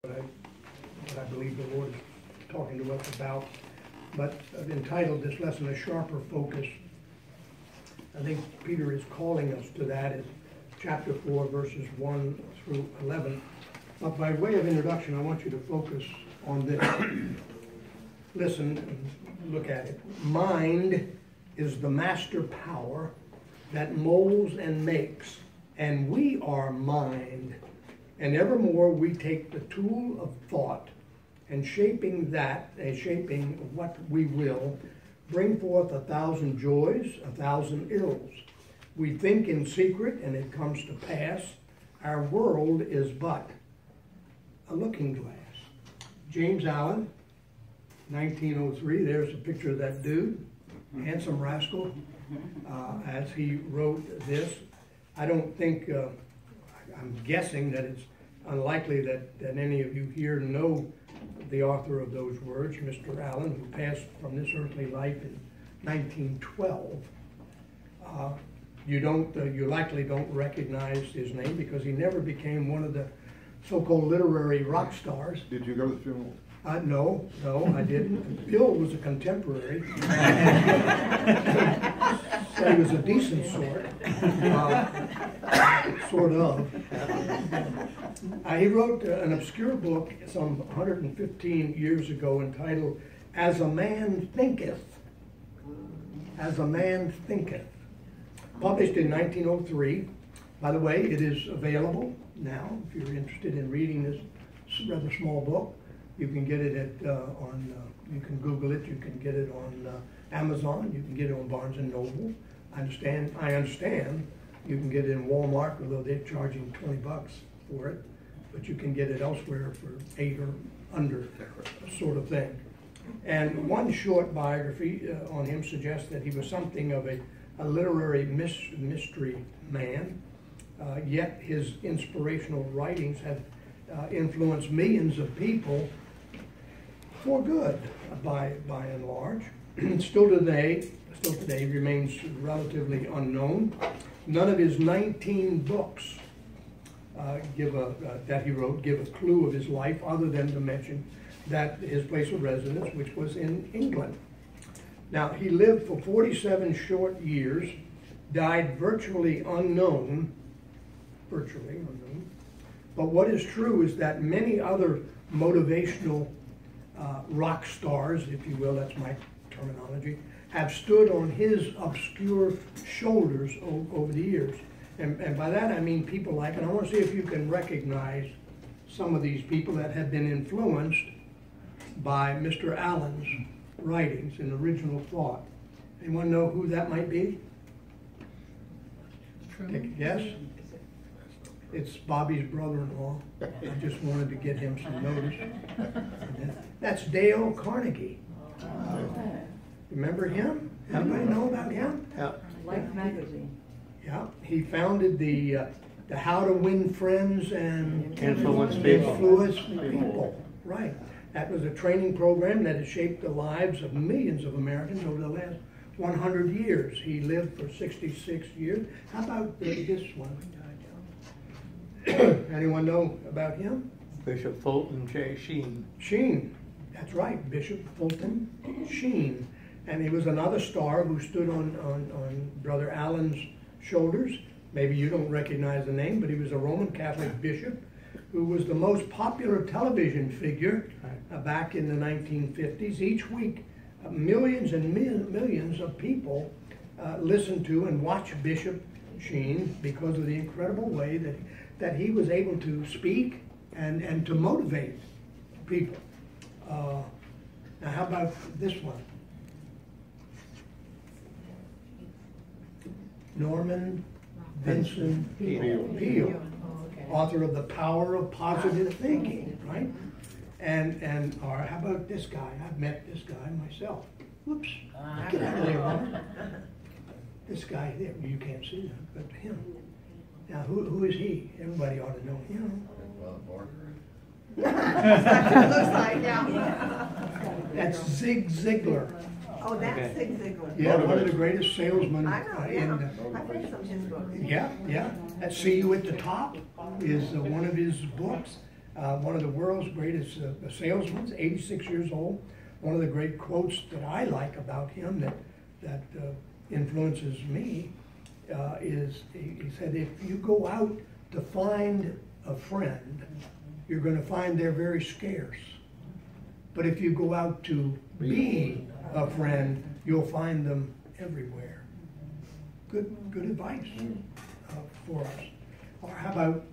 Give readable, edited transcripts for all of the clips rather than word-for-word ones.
what I believe the Lord is talking to us about. But I've entitled this lesson, A Sharper Focus. I think Peter is calling us to that in chapter 4, verses 1 through 11. But by way of introduction, I want you to focus on this. Listen and look at it. Mind is the master power that molds and makes, and we are mind. And evermore we take the tool of thought and shaping what we will, bring forth 1,000 joys, 1,000 ills. We think in secret and it comes to pass. Our world is but a looking glass. James Allen, 1903, there's a picture of that dude, handsome rascal, as he wrote this. I don't think, I'm guessing that it's unlikely that any of you here know the author of those words, Mr. Allen, who passed from this earthly life in 1912. You likely don't recognize his name because he never became one of the so-called literary rock stars. Did you go to the funeral? No, I didn't. Bill was a contemporary. So he was a decent sort. Sort of. He wrote an obscure book some 115 years ago entitled, As a Man Thinketh. As a Man Thinketh. Published in 1903. By the way, it is available now. If you're interested in reading this rather small book, you can get it you can Google it, you can get it on Amazon, you can get it on Barnes & Noble. I understand you can get it in Walmart, although they're charging $20 for it, but you can get it elsewhere for $8 or under, sort of thing. And one short biography on him suggests that he was something of a literary mystery man, yet his inspirational writings have influenced millions of people for good, by and large. Still today remains relatively unknown. None of his 19 books that he wrote give a clue of his life, other than to mention that his place of residence, which was in England. Now, he lived for 47 short years, died virtually unknown. But what is true is that many other motivational rock stars, if you will, that's my terminology, have stood on his obscure shoulders over the years. And by that I mean people like, and I want to see if you can recognize some of these people that have been influenced by Mr. Allen's writings and original thought. Anyone know who that might be? Take a guess? It's Bobby's brother-in-law. I just wanted to get him some notice. That's Dale Carnegie. Remember him? Anybody know about him? Yeah. Life magazine. Yeah, he founded the How to Win Friends and Influence People. Right. That was a training program that has shaped the lives of millions of Americans over the last 100 years. He lived for 66 years. How about this one? Anyone know about him? Bishop Fulton J. Sheen. Sheen. That's right, Bishop Fulton Sheen. And he was another star who stood on Brother Allen's shoulders. Maybe you don't recognize the name, but he was a Roman Catholic bishop who was the most popular television figure back in the 1950s. Each week, millions and millions of people listened to and watched Bishop Sheen because of the incredible way that he was able to speak and to motivate people. Now how about this one? Norman Vincent Peale, author of The Power of Positive Thinking, right? And or how about this guy? I've met this guy myself. Whoops, get out of there, Robert. This guy there, you can't see that, but him. Now, who is he? Everybody ought to know him. Looks like, yeah. That's Zig Ziglar. Oh, that's Zig Ziglar. Yeah, one of the greatest salesmen I know, in yeah. I've read some of his books. Yeah. That See You at the Top is one of his books. one of the world's greatest salesmen, 86 years old. One of the great quotes that I like about him that influences me is he said, if you go out to find a friend, you're going to find they're very scarce. But if you go out to be a friend, you'll find them everywhere. Good advice for us. Or how about,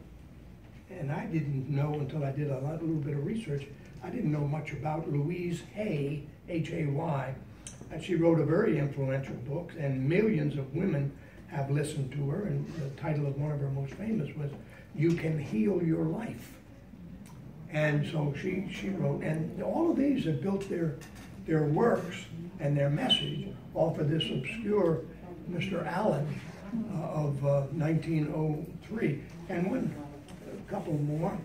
and I didn't know until I did a little bit of research, I didn't know much about Louise Hay, Hay, and she wrote a very influential book, and millions of women have listened to her, and the title of one of her most famous was, You Can Heal Your Life. And so she wrote, and all of these have built their works and their message off of this obscure Mr. Allen of 1903. And a couple more.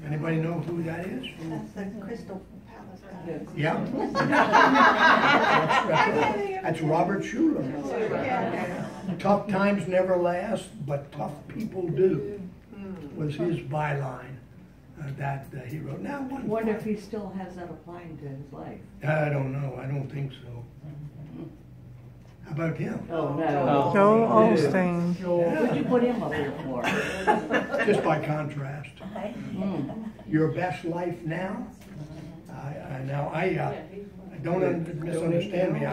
Anybody know who that is? That's the Crystal Palace guy. Yeah. That's Robert Schuller. Tough times never last, but tough people do, was his byline that he wrote. Now, I wonder if he still has that applying to his life. I don't know. I don't think so. How about him? Oh, no. Joel Osteen. What'd you put him up here for? Just by contrast. Your best life now? Don't misunderstand me.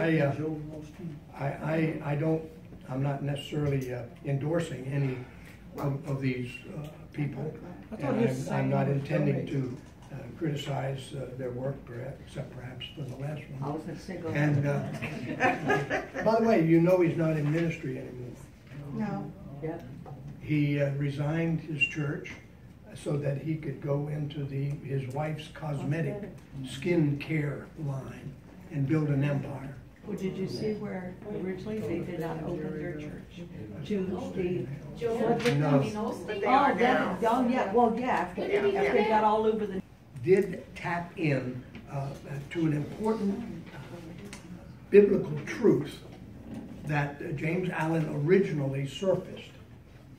I'm not necessarily endorsing any of these people. And I'm not intending to criticize their work, except perhaps for the last I one. was going to say, go And by the way, you know he's not in ministry anymore. No. Yep. He resigned his church so that he could go into his wife's cosmetic skin care line and build an empire. Well, did you see where originally they did not open their church to the No. But they are now. yeah, well, yeah, after they got all over the. Did tap in to an important biblical truth that James Allen originally surfaced.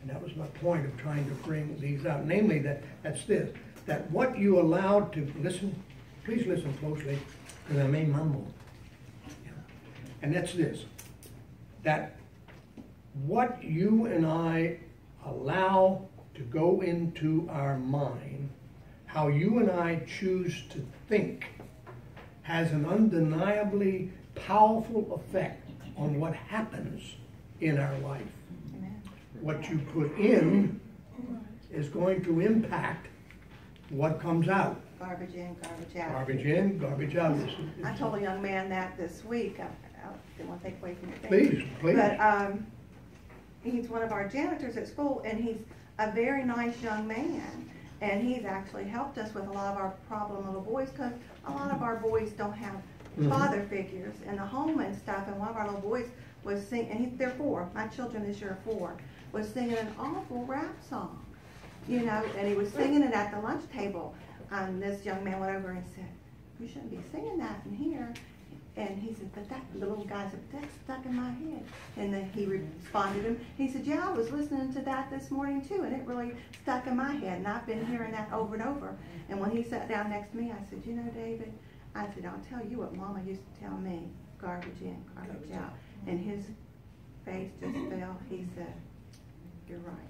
And that was my point of trying to bring these out. Namely, that's this, that what you allowed to listen, please listen closely, because I may mumble. And that's this, that what you and I allow to go into our mind, how you and I choose to think, has an undeniably powerful effect on what happens in our life. What you put in is going to impact what comes out. Garbage in, garbage out. Garbage in, garbage out. I told a young man that this week. I didn't want to take away from your Please, please. But he's one of our janitors at school, and he's a very nice young man. And he's actually helped us with a lot of our problem little boys, because a lot of our boys don't have father figures in the home and stuff. And one of our little boys was singing, and they're 4. My children this year are 4. Was singing an awful rap song, you know, and he was singing it at the lunch table. And this young man went over and said, "You shouldn't be singing that in here." And he said, "But that," the little guy said, "That's stuck in my head." And then he responded to him. He said, "Yeah, I was listening to that this morning too, and it really stuck in my head, and I've been hearing that over and over." And when he sat down next to me, I said, "You know, David," I said, "I'll tell you what Mama used to tell me, garbage in, garbage out." And his face just fell. He said, "You're right."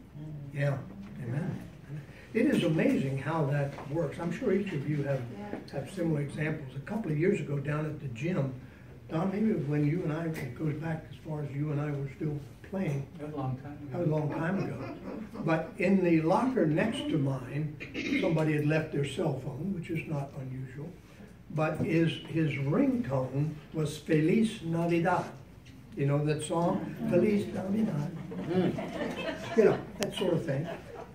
Yeah, amen. It is amazing how that works. I'm sure each of you have similar examples. A couple of years ago down at the gym, Don, maybe it was when you and I, it goes back as far as you and I were still playing. That was a long time ago. That was a long time ago. But in the locker next to mine, somebody had left their cell phone, which is not unusual, but his ringtone was Feliz Navidad. You know that song? Feliz Navidad. You know, that sort of thing.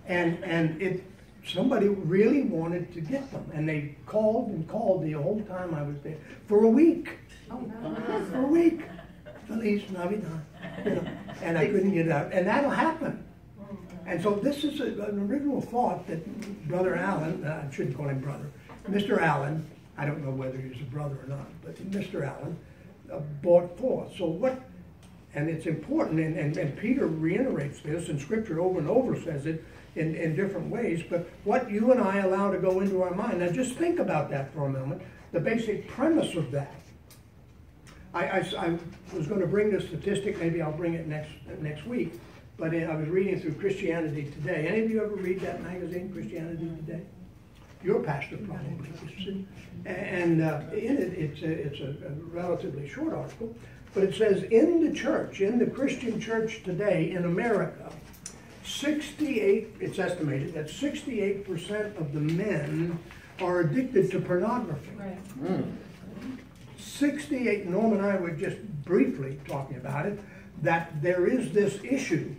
And somebody really wanted to get them. And they called and called the whole time I was there. For a week. Oh, no. For a week. Feliz Navidad. You know, and I couldn't get it out. And that'll happen. And so this is an original thought that Brother Allen, I shouldn't call him brother, Mr. Allen, I don't know whether he's a brother or not, but Mr. Allen brought forth. So what, and it's important, and Peter reiterates this, and Scripture over and over says it, in different ways, but what you and I allow to go into our mind. Now just think about that for a moment, the basic premise of that. I was going to bring the statistic, maybe I'll bring it next week, but I was reading through Christianity Today. Any of you ever read that magazine, Christianity Today? Your pastor probably. And in it, it's a relatively short article, but it says, in the church, in the Christian church today in America, it's estimated that 68% of the men are addicted to pornography. Right. 68, Norm and I were just briefly talking about it, that there is this issue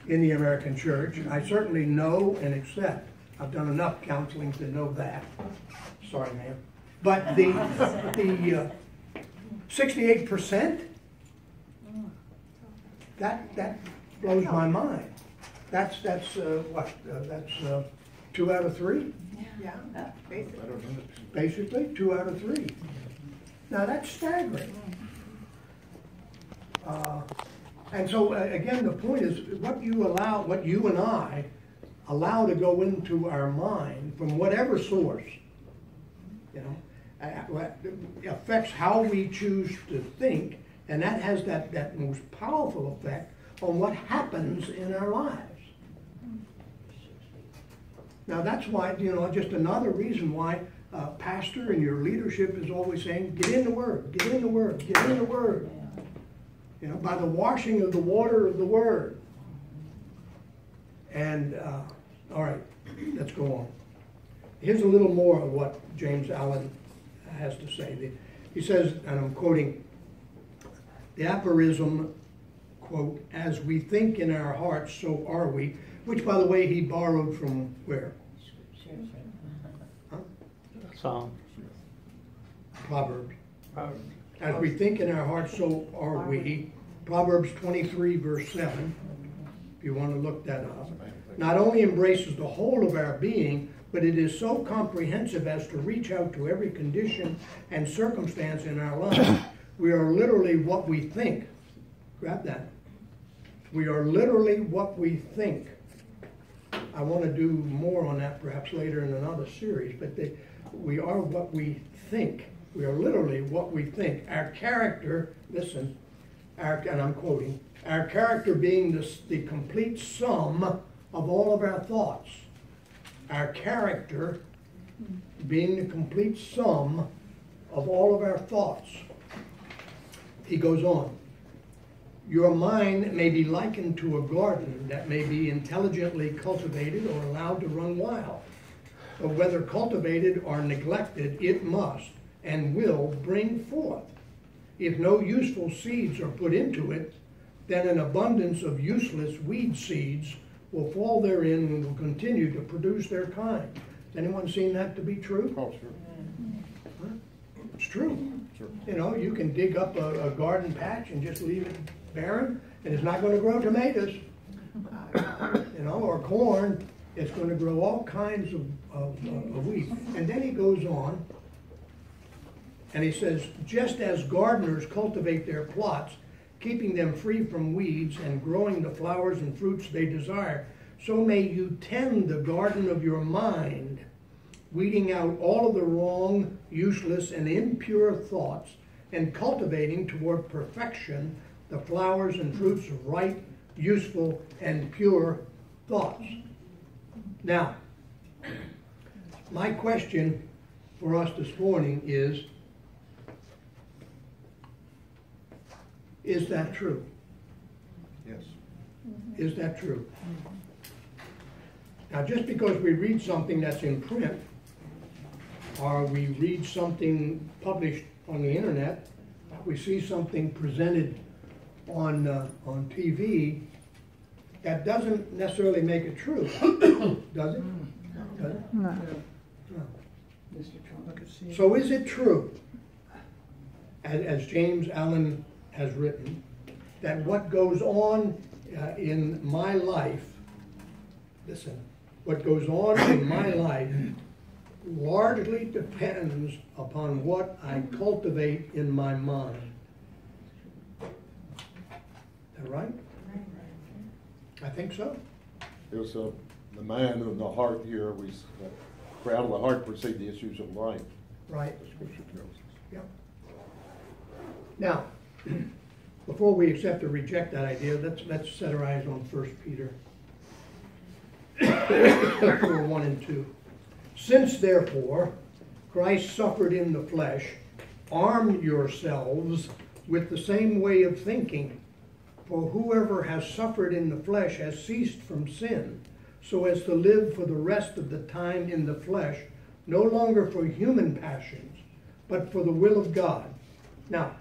in the American church. I certainly know and accept. I've done enough counseling to know that. Sorry, ma'am. But the 68%, that blows my mind. That's what? That's 2 out of 3? Yeah, basically. Basically, 2 out of 3. Now that's staggering. And so again, the point is what you and I allow to go into our mind from whatever source, you know, affects how we choose to think, and that has that most powerful effect on what happens in our lives. Now that's why, you know, just another reason why pastor and your leadership is always saying, get in the Word, get in the Word, get in the Word. You know, by the washing of the water of the Word. And, all right, let's go on. Here's a little more of what James Allen has to say. He says, and I'm quoting, the aphorism, quote, as we think in our hearts, so are we, which, by the way, he borrowed from where? Huh? Psalm. Proverbs. Proverbs. As we think in our hearts, so are we. Proverbs 23, verse 7, if you want to look that up. Not only embraces the whole of our being, but it is so comprehensive as to reach out to every condition and circumstance in our life. We are literally what we think. Grab that. We are literally what we think. I want to do more on that perhaps later in another series, but we are what we think. We are literally what we think. Our character, listen, and I'm quoting, our character being the complete sum of all of our thoughts. Our character being the complete sum of all of our thoughts. He goes on. Your mind may be likened to a garden that may be intelligently cultivated or allowed to run wild. But whether cultivated or neglected, it must and will bring forth. If no useful seeds are put into it, then an abundance of useless weed seeds will fall therein and will continue to produce their kind. Has anyone seen that to be true? Oh, sure. Huh? It's true. Sure. You know, you can dig up a garden patch and just leave it barren, and it's not going to grow tomatoes, you know, or corn. It's going to grow all kinds of wheat. And then he goes on, and he says, just as gardeners cultivate their plots, keeping them free from weeds and growing the flowers and fruits they desire, so may you tend the garden of your mind, weeding out all of the wrong, useless, and impure thoughts, and cultivating toward perfection the flowers and fruits of right, useful, and pure thoughts. Now, my question for us this morning is that true? Yes. Is that true? Now, just because we read something that's in print, or we read something published on the internet, we see something presented on TV, that doesn't necessarily make it true, does it? Does it? No. No. So is it true, as James Allen has written, that what goes on in my life, listen, what goes on in my life largely depends upon what I cultivate in my mind? Is that right? I think so. It was the mind and the heart here, for out of the heart proceed the issues of life. Right. The scripture tells us. Yep. Now, before we accept or reject that idea, let's set our eyes on 1 Peter 4, 1 and 2. Since therefore Christ suffered in the flesh, arm yourselves with the same way of thinking. For whoever has suffered in the flesh has ceased from sin, so as to live for the rest of the time in the flesh, no longer for human passions, but for the will of God. Now,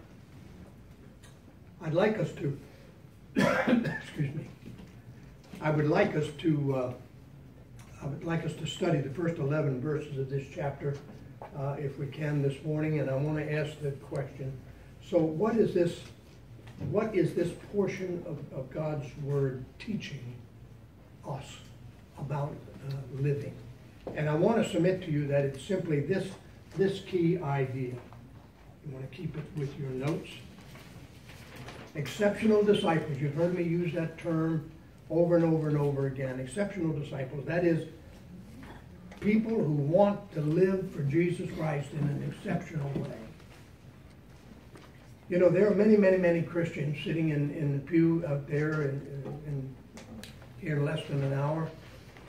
I'd like us to, excuse me, I would like us to study the first 11 verses of this chapter, if we can this morning, and I want to ask the question, so what is this portion of God's Word teaching us about living? And I want to submit to you that it's simply this key idea. You want to keep it with your notes. Exceptional disciples. You've heard me use that term over and over and over again. Exceptional disciples. That is, people who want to live for Jesus Christ in an exceptional way. You know, there are many, many, many Christians sitting in the pew out there in here less than an hour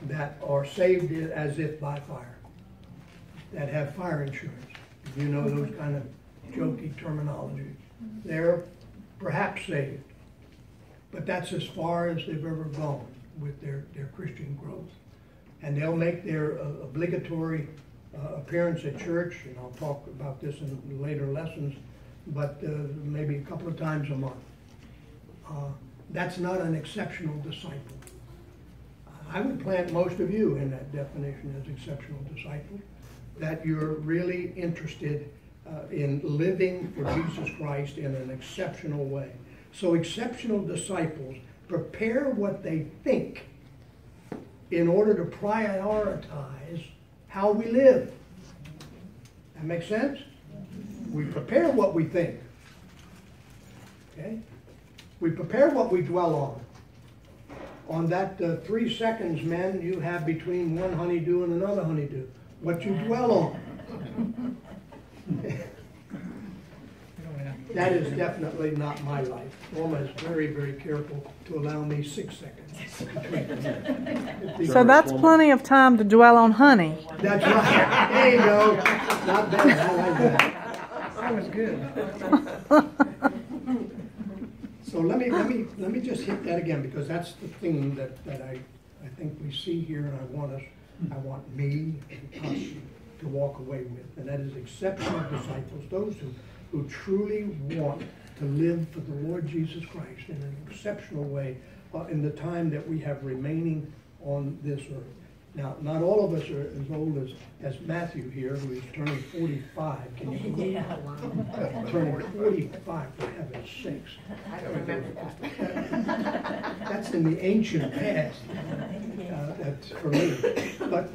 that are saved as if by fire, that have fire insurance. If you know those kind of jokey terminology. They're perhaps saved, but that's as far as they've ever gone with their Christian growth. And they'll make their obligatory appearance at church, and I'll talk about this in later lessons, but maybe a couple of times a month. That's not an exceptional disciple. I would plant most of you in that definition as exceptional disciples, that you're really interested in living for Jesus Christ in an exceptional way. So exceptional disciples prepare what they think in order to prioritize how we live. That makes sense? We prepare what we think. Okay? We prepare what we dwell on. On that 3 seconds, men, you have between one honeydew and another honeydew. What you dwell on. That is definitely not my life. Norma is very, very careful to allow me 6 seconds between. So that's plenty of time to dwell on honey. That's right. There you go. Not bad. I like that. That was good. So let me just hit that again, because that's the theme that I think we see here, and I want me and us to walk away with, and that is exceptional disciples, those who truly want to live for the Lord Jesus Christ in an exceptional way in the time that we have remaining on this earth. Now, not all of us are as old as Matthew here, who is turning 45. Can you believe that? Turning 45, for heaven's sakes. I don't remember that. That's in the ancient past. That's for me. But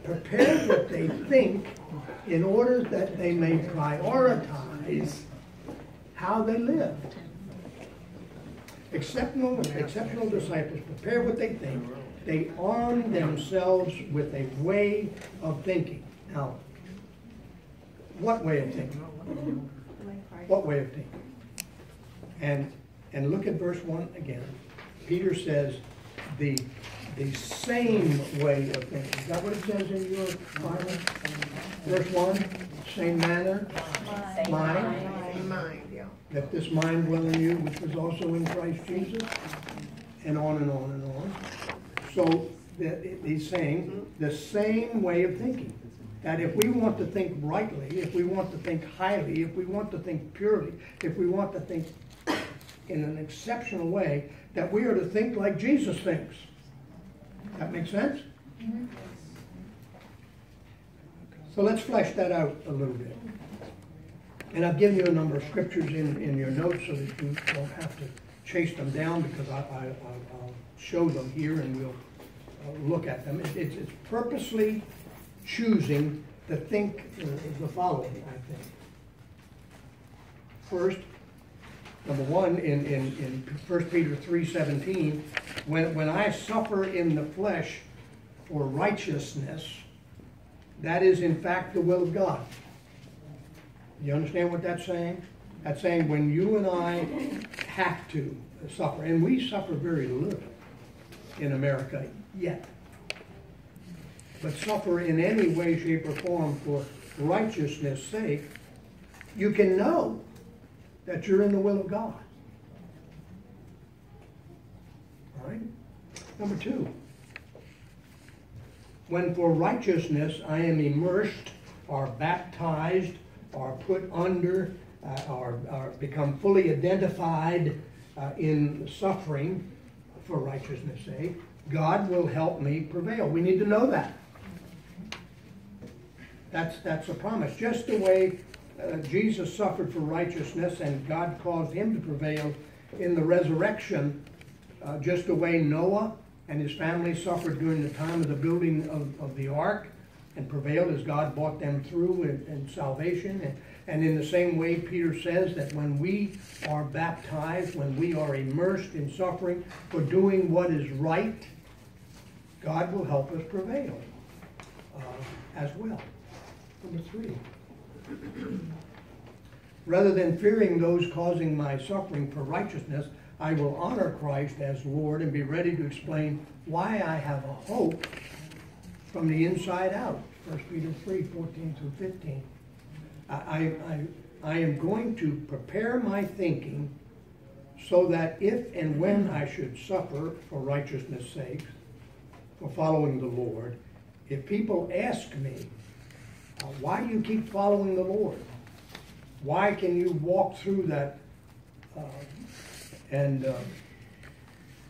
prepare what they think in order that they may prioritize how they live. Exceptional disciples prepare what they think. They arm themselves with a way of thinking. Now, what way of thinking? What way of thinking? And look at verse 1 again. Peter says the same way of thinking. Is that what it says in your Bible? Verse 1, same manner, mind, yeah. That this mind dwell in you, which was also in Christ Jesus, and on and on and on. So he's saying the same way of thinking. That if we want to think rightly, if we want to think highly, if we want to think purely, if we want to think in an exceptional way, that we are to think like Jesus thinks. That makes sense? Mm-hmm. So let's flesh that out a little bit. And I've given you a number of scriptures in your notes so that you don't have to chase them down, because I'll show them here and we'll look at them. It's purposely choosing to think the following, I think. First, number one, in 1 Peter 3:17, when I suffer in the flesh, for righteousness, that is in fact the will of God. You understand what that's saying? That's saying when you and I have to suffer, and we suffer very little in America yet, but suffer in any way, shape, or form for righteousness' sake, you can know that you're in the will of God. All right? Number two, when for righteousness I am immersed or baptized or put under or become fully identified in suffering for righteousness' sake, God will help me prevail. We need to know that. That's a promise. Just the way Jesus suffered for righteousness and God caused him to prevail in the resurrection, just the way Noah and his family suffered during the time of the building of the ark and prevailed as God brought them through in salvation. And in the same way, Peter says that when we are baptized, when we are immersed in suffering for doing what is right, God will help us prevail as well. Number three, rather than fearing those causing my suffering for righteousness, I will honor Christ as Lord and be ready to explain why I have a hope from the inside out. 1 Peter 3:14 through 15. I am going to prepare my thinking so that if and when I should suffer for righteousness' sake, for following the Lord, if people ask me, why do you keep following the Lord? Why can you walk through that?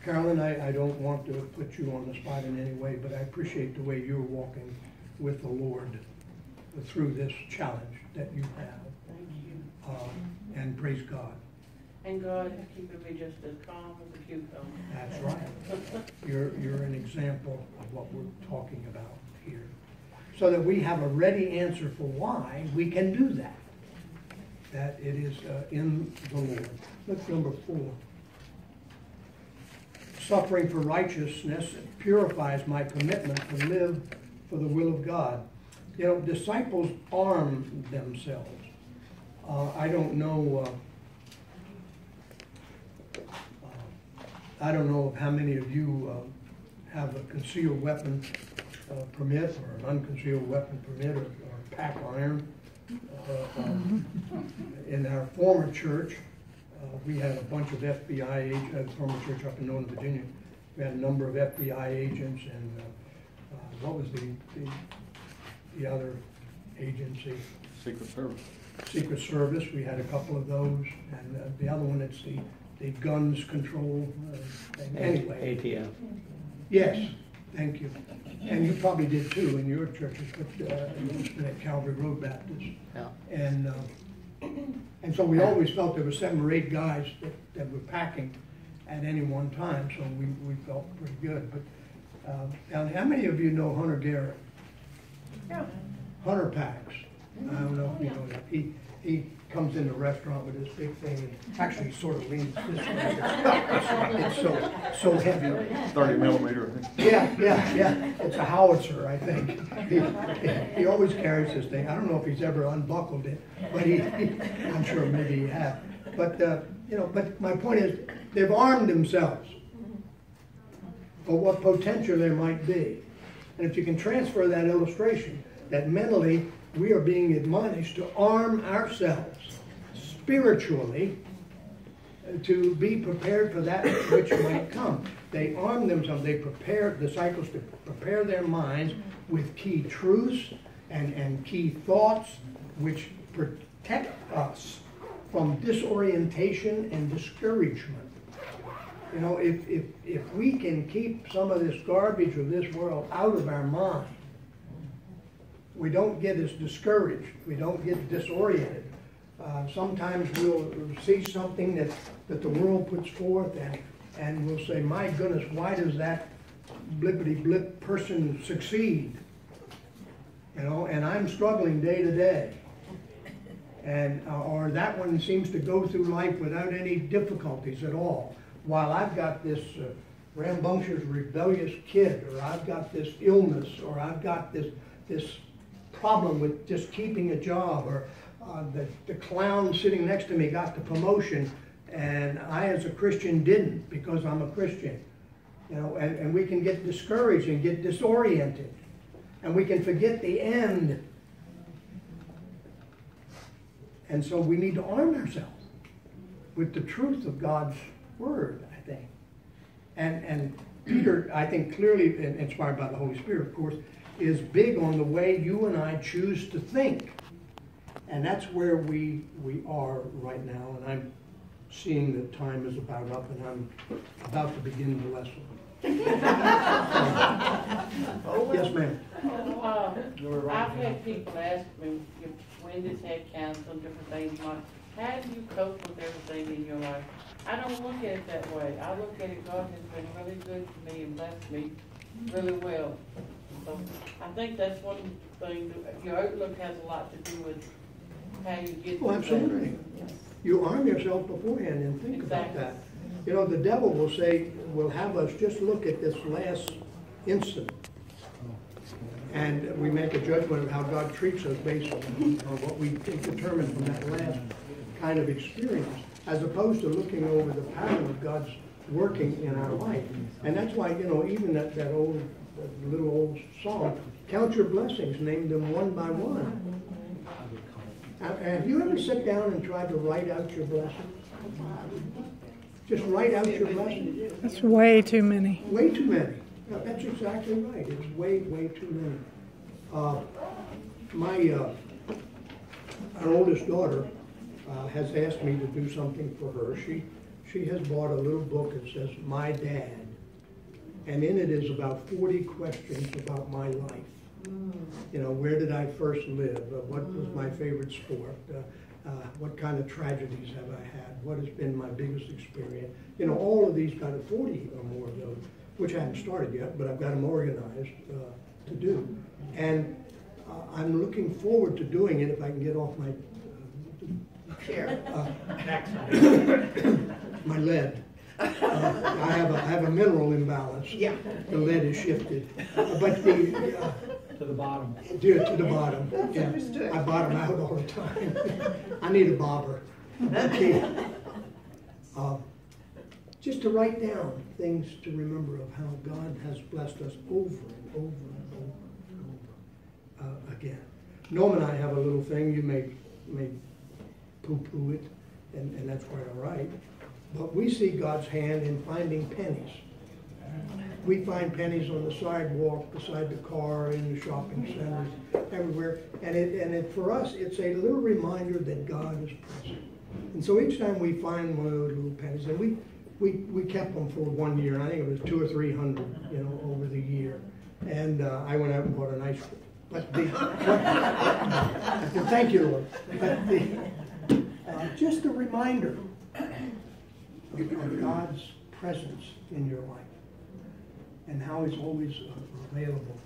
Carolyn, I don't want to put you on the spot in any way, but I appreciate the way you're walking with the Lord through this challenge that you have. Thank you. And praise God. And God is keeping me just as calm as a cucumber. That's right. You're an example of what we're talking about here. So that we have a ready answer for why we can do that. That it is in the Lord. Look, number 4. Suffering for righteousness purifies my commitment to live for the will of God. You know, disciples arm themselves. I don't know how many of you have a concealed weapon permit or an unconcealed weapon permit or pack iron. In our former church, we had a bunch of FBI agents, at the former church up in Northern Virginia. We had a number of FBI agents, and what was the other agency? Secret Service. Secret Service. We had a couple of those, and the other one, it's the guns control. Anyway. ATF. Yes, thank you. And you probably did too in your churches, but at Calvary Road Baptist. Yeah. And so we always felt there were 7 or 8 guys that were packing at any one time, so we felt pretty good. But how many of you know Hunter Garrett? Yeah. Hunter packs. I don't know if you know that. He comes in the restaurant with this big thing and actually sort of leans this way. It's so heavy. 30 millimeter, I think. Yeah. It's a howitzer, I think. He always carries this thing. I don't know if he's ever unbuckled it, but I'm sure maybe he has. But but my point is, they've armed themselves for what potential there might be. And if you can transfer that illustration, that mentally we are being admonished to arm ourselves spiritually to be prepared for that which might come. They arm themselves, they prepare disciples to prepare their minds with key truths and key thoughts which protect us from disorientation and discouragement. You know, if we can keep some of this garbage of this world out of our mind, we don't get as discouraged. We don't get disoriented. Sometimes we'll see something that the world puts forth and we'll say, my goodness, why does that blippity-blip person succeed? You know, and I'm struggling day to day. And or that one seems to go through life without any difficulties at all, while I've got this rambunctious, rebellious kid, or I've got this illness, or I've got this problem with just keeping a job, or the clown sitting next to me got the promotion, and I as a Christian didn't because I'm a Christian. You know, and we can get discouraged and get disoriented, and we can forget the end. And so we need to arm ourselves with the truth of God's Word, I think. And Peter, I think clearly, inspired by the Holy Spirit, of course, is big on the way you and I choose to think. And that's where we are right now. And I'm seeing that time is about up, and I'm about to begin the lesson. Yes, ma'am. I've had people ask me, when this had counsel and different things, like, how do you cope with everything in your life? I don't look at it that way. I look at it, God has been really good to me and blessed me really well. So I think that's one thing, your outlook has a lot to do with how you get Oh, through absolutely. things. You arm yourself beforehand and think about Exactly. that. You know, the devil will have us just look at this last incident. And we make a judgment of how God treats us based on what we determine from that last kind of experience, as opposed to looking over the pattern of God's working in our life. And that's why, you know, even that little old song, count your blessings, name them one by one. Have you ever sat down and tried to write out your blessings? Just write out your blessings. That's way too many. Way too many. No, that's exactly right. It's way, way too many. Our oldest daughter has asked me to do something for her. She has bought a little book that says My Dad, and in it is about 40 questions about my life. You know, where did I first live? What was my favorite sport? What kind of tragedies have I had? What has been my biggest experience? You know, all of these kind of 40 or more of those, which I haven't started yet, but I've got them organized to do. And I'm looking forward to doing it if I can get off my my lead. I have a mineral imbalance. Yeah. The lead is shifted. But To the bottom. to the bottom. Yeah. I bottom out all the time. I need a bobber. Okay. Just to write down things to remember of how God has blessed us over and over and over and over again. Norm and I have a little thing. You may poo-poo it, and that's quite all right. But we see God's hand in finding pennies. We find pennies on the sidewalk, beside the car, in the shopping centers, everywhere. And for us, it's a little reminder that God is present. And so each time we find one of those little pennies, and we kept them for 1 year, and I think it was 200 or 300, you know, over the year. And I went out and bought an ice cream. But thank you, Lord. But just a reminder of God's presence in your life, and how He's always available,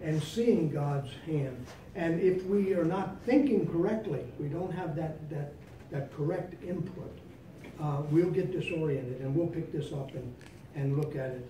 and seeing God's hand. And if we are not thinking correctly, we don't have that correct input, we'll get disoriented, and we'll pick this up and look at it